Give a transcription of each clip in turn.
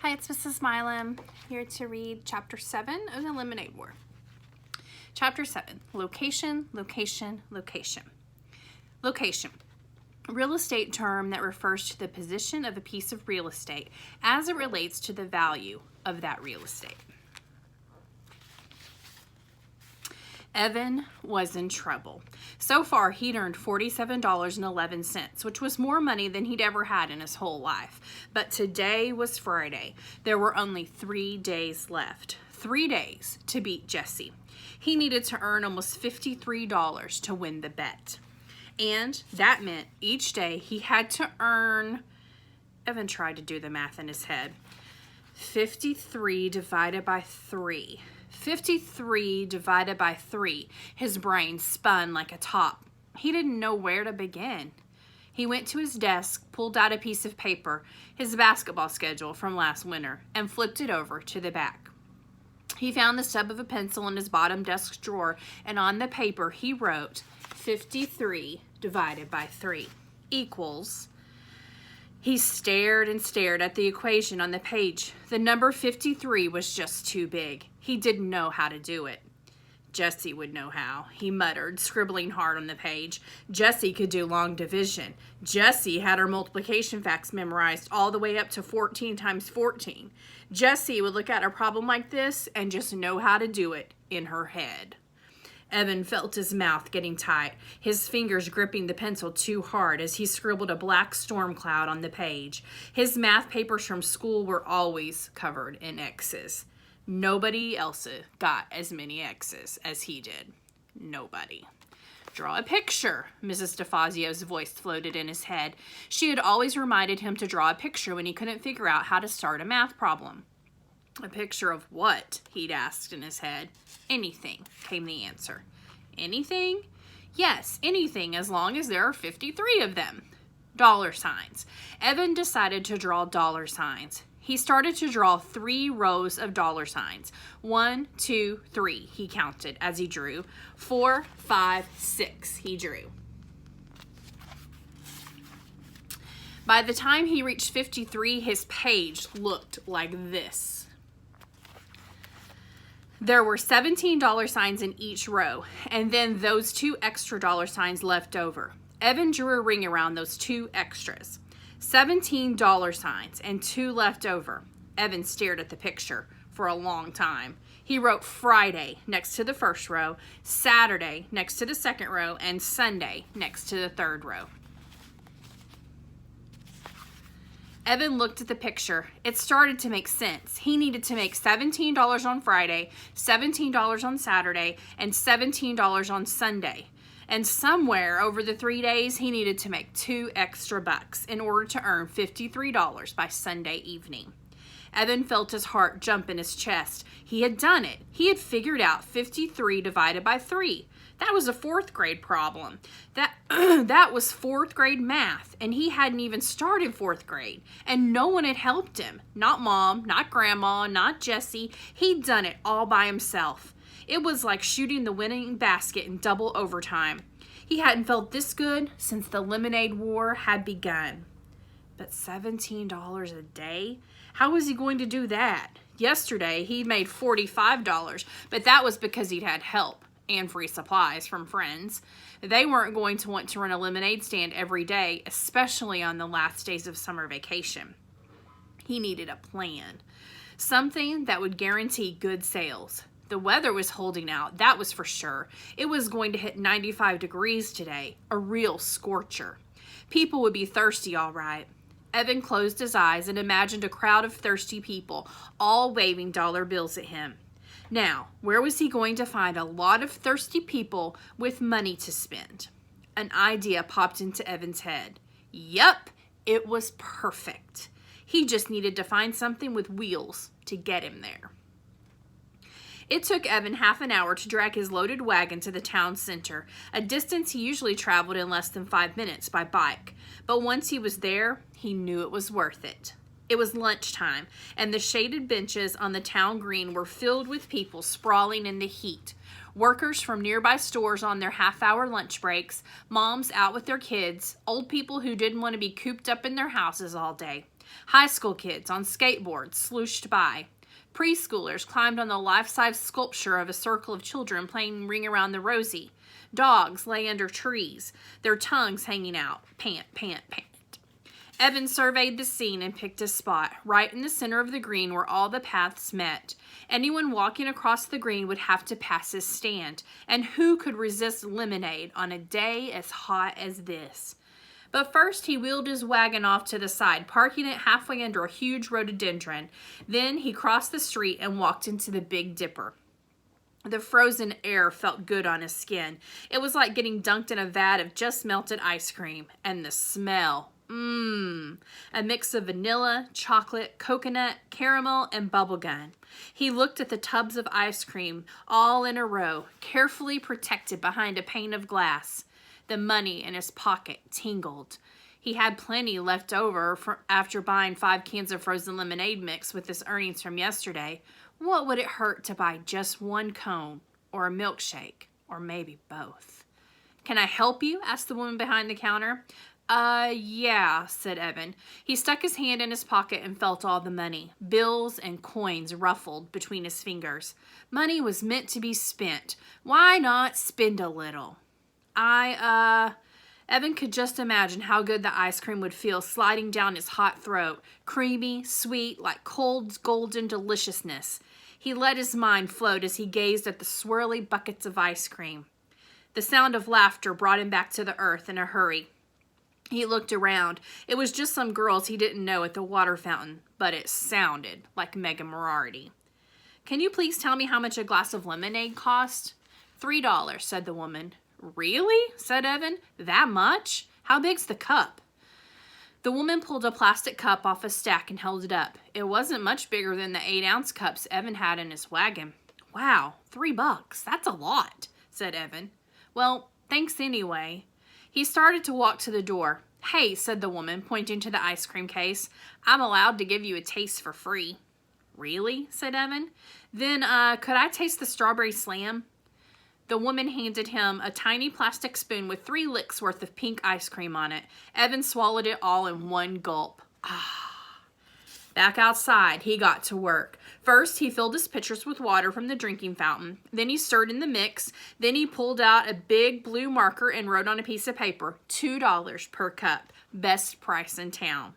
Hi, it's Mrs. Mileham here to read Chapter 7 of the Lemonade War. Chapter 7, Location, Location, Location. Location. Real estate term that refers to the position of a piece of real estate as it relates to the value of that real estate. Evan was in trouble. So far, he'd earned $47.11, which was more money than he'd ever had in his whole life. But today was Friday. There were only 3 days left. 3 days to beat Jesse. He needed to earn almost $53 to win the bet. And that meant each day he had to earn... Evan tried to do the math in his head. 53 divided by 3. 53 divided by 3. His brain spun like a top. He didn't know where to begin. He went to his desk, pulled out a piece of paper, his basketball schedule from last winter, and flipped it over to the back. He found the stub of a pencil in his bottom desk drawer, and on the paper he wrote 53 divided by 3 equals... He stared and stared at the equation on the page. The number 53 was just too big. He didn't know how to do it. Jesse would know how, he muttered, scribbling hard on the page. Jesse could do long division. Jesse had her multiplication facts memorized all the way up to 14 times 14. Jesse would look at a problem like this and just know how to do it in her head. Evan felt his mouth getting tight, his fingers gripping the pencil too hard as he scribbled a black storm cloud on the page. His math papers from school were always covered in X's. Nobody else got as many X's as he did. Nobody. Draw a picture, Mrs. DeFazio's voice floated in his head. She had always reminded him to draw a picture when he couldn't figure out how to start a math problem. A picture of what? He'd asked in his head. Anything, came the answer. Anything? Yes, anything, as long as there are 53 of them. Dollar signs. Evan decided to draw dollar signs. He started to draw 3 rows of dollar signs. 1, 2, 3, he counted as he drew. 4, 5, 6, he drew. By the time he reached 53, his page looked like this. There were $17 signs in each row, and then those 2 extra dollar signs left over. Evan drew a ring around those 2 extras. $17 signs and 2 left over. Evan stared at the picture for a long time. He wrote Friday next to the first row, Saturday next to the second row, and Sunday next to the third row. Evan looked at the picture. It started to make sense. He needed to make $17 on Friday, $17 on Saturday, and $17 on Sunday. And somewhere over the 3 days, he needed to make 2 extra bucks in order to earn $53 by Sunday evening. Evan felt his heart jump in his chest. He had done it. He had figured out 53 divided by 3. That was a 4th grade problem. That was 4th grade math, and he hadn't even started 4th grade, and no one had helped him. Not Mom, not Grandma, not Jesse. He'd done it all by himself. It was like shooting the winning basket in double overtime. He hadn't felt this good since the Lemonade War had begun. But $17 a day? How was he going to do that? Yesterday, he made $45, but that was because he'd had help and free supplies from friends. They weren't going to want to run a lemonade stand every day, especially on the last days of summer vacation. He needed a plan, something that would guarantee good sales. The weather was holding out, that was for sure. It was going to hit 95 degrees today, a real scorcher. People would be thirsty, all right. Evan closed his eyes and imagined a crowd of thirsty people, all waving dollar bills at him. Now, where was he going to find a lot of thirsty people with money to spend? An idea popped into Evan's head. Yup, it was perfect. He just needed to find something with wheels to get him there. It took Evan half an hour to drag his loaded wagon to the town center, a distance he usually traveled in less than 5 minutes by bike. But once he was there, he knew it was worth it. It was lunchtime, and the shaded benches on the town green were filled with people sprawling in the heat. Workers from nearby stores on their half-hour lunch breaks, moms out with their kids, old people who didn't want to be cooped up in their houses all day. High school kids on skateboards slooshed by. Preschoolers climbed on the life-size sculpture of a circle of children playing Ring Around the Rosie. Dogs lay under trees, their tongues hanging out. Pant, pant, pant. Evan surveyed the scene and picked a spot, right in the center of the green where all the paths met. Anyone walking across the green would have to pass his stand, and who could resist lemonade on a day as hot as this? But first he wheeled his wagon off to the side, parking it halfway under a huge rhododendron. Then he crossed the street and walked into the Big Dipper. The frozen air felt good on his skin. It was like getting dunked in a vat of just melted ice cream. And the smell. A mix of vanilla, chocolate, coconut, caramel, and bubblegum. He looked at the tubs of ice cream, all in a row, carefully protected behind a pane of glass. The money in his pocket tingled. He had plenty left over after buying 5 cans of frozen lemonade mix with his earnings from yesterday. What would it hurt to buy just 1 cone, or a milkshake, or maybe both? "Can I help you?" asked the woman behind the counter. Yeah," said Evan. He stuck his hand in his pocket and felt all the money. Bills and coins ruffled between his fingers. Money was meant to be spent. Why not spend a little? Evan could just imagine how good the ice cream would feel sliding down his hot throat. Creamy, sweet, like cold, golden deliciousness. He let his mind float as he gazed at the swirly buckets of ice cream. The sound of laughter brought him back to the earth in a hurry. He looked around. It was just some girls he didn't know at the water fountain, but it sounded like Megan Moriarty. "Can you please tell me how much a glass of lemonade cost?" $3, said the woman. "Really?" said Evan. "That much? How big's the cup?" The woman pulled a plastic cup off a stack and held it up. It wasn't much bigger than the 8-ounce cups Evan had in his wagon. "Wow, $3. That's a lot," said Evan. "Well, thanks anyway." He started to walk to the door. "Hey," said the woman, pointing to the ice cream case. "I'm allowed to give you a taste for free." "Really?" said Evan. "Then, could I taste the strawberry slam?" The woman handed him a tiny plastic spoon with 3 licks worth of pink ice cream on it. Evan swallowed it all in one gulp. Back outside, he got to work. First, he filled his pitchers with water from the drinking fountain. Then he stirred in the mix. Then he pulled out a big blue marker and wrote on a piece of paper, $2 per cup, best price in town.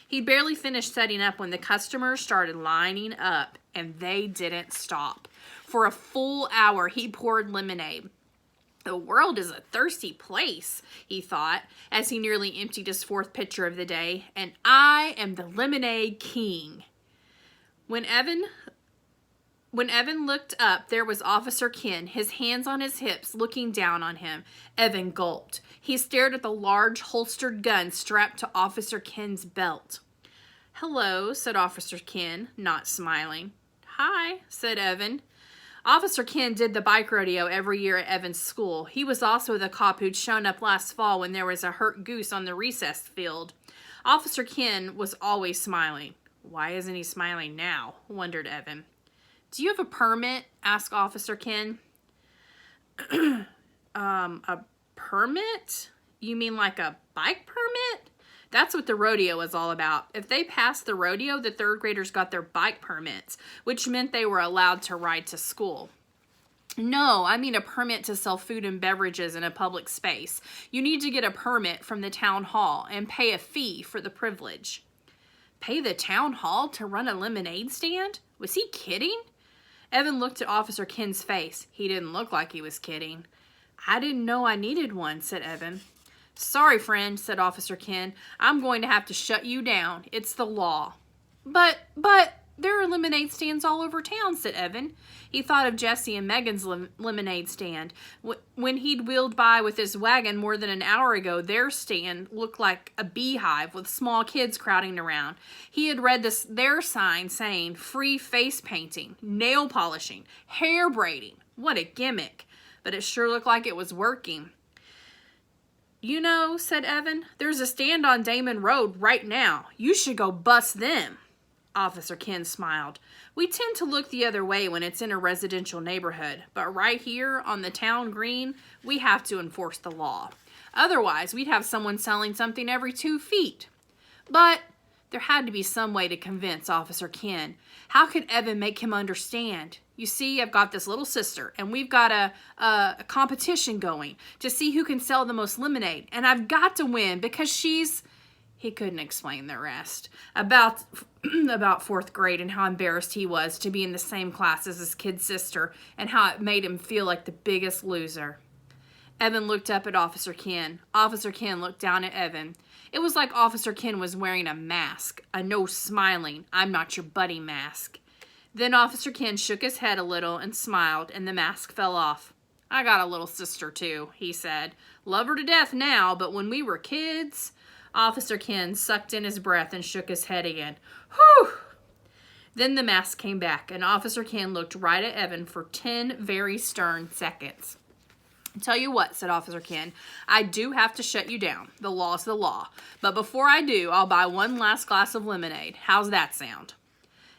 He barely finished setting up when the customers started lining up, and they didn't stop. For a full hour, he poured lemonade. The world is a thirsty place, he thought, as he nearly emptied his 4th pitcher of the day, and I am the lemonade king. When Evan looked up, there was Officer Ken, his hands on his hips, looking down on him. Evan gulped. He stared at the large holstered gun strapped to Officer Ken's belt. "Hello," said Officer Ken, not smiling. "Hi," said Evan. Officer Ken did the bike rodeo every year at Evan's school. He was also the cop who'd shown up last fall when there was a hurt goose on the recess field. Officer Ken was always smiling. Why isn't he smiling now? Wondered Evan. "Do you have a permit?" asked Officer Ken. A permit? You mean like a bike permit? That's what the rodeo was all about. If they passed the rodeo, the 3rd graders got their bike permits, which meant they were allowed to ride to school. "No, I mean a permit to sell food and beverages in a public space. You need to get a permit from the town hall and pay a fee for the privilege." Pay the town hall to run a lemonade stand? Was he kidding? Evan looked at Officer Ken's face. He didn't look like he was kidding. "I didn't know I needed one," said Evan. "Sorry, friend," said Officer Ken. "I'm going to have to shut you down. It's the law." But, there are lemonade stands all over town," said Evan. He thought of Jesse and Megan's lemonade stand. When he'd wheeled by with his wagon more than an hour ago, their stand looked like a beehive with small kids crowding around. He had read their sign saying free face painting, nail polishing, hair braiding. What a gimmick. But it sure looked like it was working. "You know," said Evan, "there's a stand on Damon Road right now. You should go bust them." Officer Ken smiled. "We tend to look the other way when it's in a residential neighborhood, but right here on the town green, we have to enforce the law. Otherwise, we'd have someone selling something every 2 feet. But There had to be some way to convince Officer Ken. How could Evan make him understand? You see, I've got this little sister, and we've got a competition going to see who can sell the most lemonade, and I've got to win because she's... He couldn't explain the rest. About fourth grade and how embarrassed he was to be in the same class as his kid sister and how it made him feel like the biggest loser. Evan looked up at Officer Ken. Officer Ken looked down at Evan. It was like Officer Ken was wearing a mask, a no smiling, I'm not your buddy mask. Then Officer Ken shook his head a little and smiled, and the mask fell off. I got a little sister too, he said. Love her to death now, but when we were kids... Officer Ken sucked in his breath and shook his head again. Whew! Then the mask came back, and Officer Ken looked right at Evan for 10 very stern seconds. Tell you what, said Officer Ken, I do have to shut you down. The law's the law. But before I do, I'll buy one last glass of lemonade. How's that sound?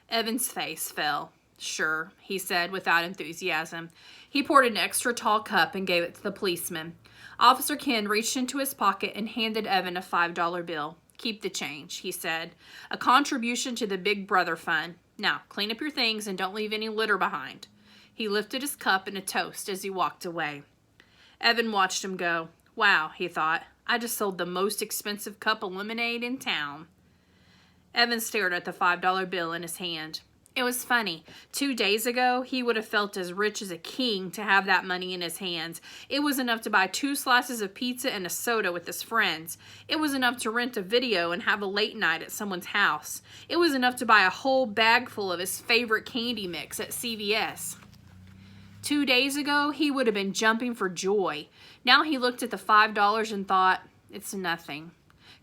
Evan's face fell. Sure, he said without enthusiasm. He poured an extra tall cup and gave it to the policeman. Officer Ken reached into his pocket and handed Evan a $5 bill. Keep the change, he said. A contribution to the Big Brother Fund. Now, clean up your things and don't leave any litter behind. He lifted his cup in a toast as he walked away. Evan watched him go. Wow, he thought. I just sold the most expensive cup of lemonade in town. Evan stared at the $5 bill in his hand. It was funny. 2 days ago, he would have felt as rich as a king to have that money in his hands. It was enough to buy 2 slices of pizza and a soda with his friends. It was enough to rent a video and have a late night at someone's house. It was enough to buy a whole bag full of his favorite candy mix at CVS. 2 days ago, he would have been jumping for joy. Now he looked at the $5 and thought, it's nothing.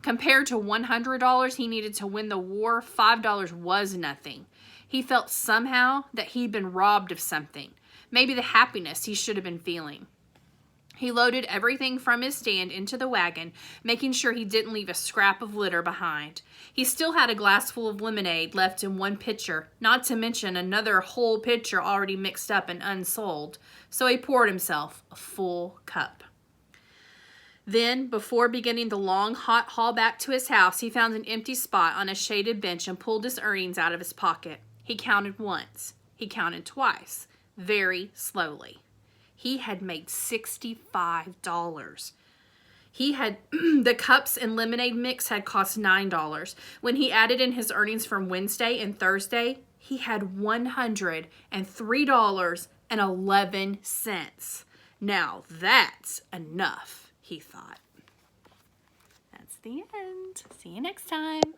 Compared to $100 he needed to win the war, $5 was nothing. He felt somehow that he'd been robbed of something, maybe the happiness he should have been feeling. He loaded everything from his stand into the wagon, making sure he didn't leave a scrap of litter behind. He still had a glass full of lemonade left in one pitcher, not to mention another whole pitcher already mixed up and unsold, so he poured himself a full cup. Then, before beginning the long, hot haul back to his house, he found an empty spot on a shaded bench and pulled his earnings out of his pocket. He counted once. He counted twice. Very slowly. He had made $65. The cups and lemonade mix had cost $9. When he added in his earnings from Wednesday and Thursday, he had $103.11. Now that's enough, he thought. That's the end. See you next time.